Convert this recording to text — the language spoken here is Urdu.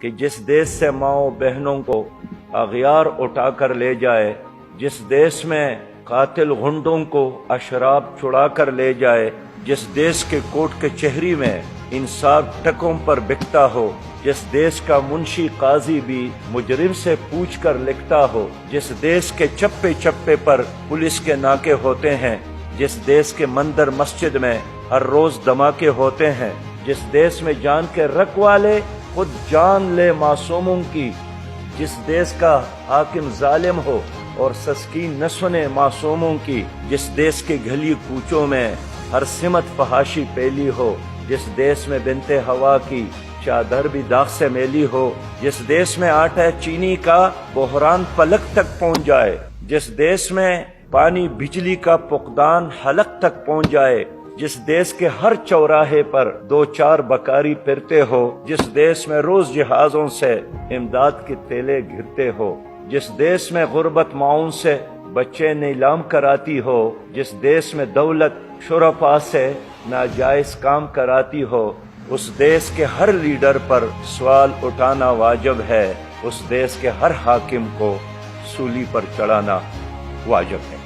کہ جس دیش سے ماؤں بہنوں کو اغیار اٹھا کر لے جائے، جس دیش میں قاتل غنڈوں کو اشراب چھڑا کر لے جائے، جس دیش کے کوٹ کچہری میں انصاف ٹکوں پر بکتا ہو، جس دیش کا منشی قاضی بھی مجرم سے پوچھ کر لکھتا ہو، جس دیش کے چپے چپے پر پولیس کے ناکے ہوتے ہیں، جس دیش کے مندر مسجد میں ہر روز دھماکے ہوتے ہیں، جس دیش میں جان کے رکھوالے خود جان لے معصوموں کی، جس دیش کا حاکم ظالم ہو اور سسکین نہ سنے معصوموں کی، جس دیش کے گلی کوچوں میں ہر سمت فحاشی پھیلی ہو، جس دیش میں بنت ہوا کی چادر بھی داغ سے میلی ہو، جس دیش میں آٹا چینی کا بحران فلک تک پہنچ جائے، جس دیش میں پانی بجلی کا فقدان حلق تک پہنچ جائے، جس دیش کے ہر چوراہے پر 2-4 بکاری پھرتے ہو، جس دیش میں روز جہازوں سے امداد کے تیلے گرتے ہو، جس دیش میں غربت ماؤں سے بچے نیلام کراتی ہو، جس دیش میں دولت شرفاء سے ناجائز کام کراتی ہو، اس دیش کے ہر لیڈر پر سوال اٹھانا واجب ہے، اس دیش کے ہر حاکم کو سولی پر چڑھانا واجب ہے۔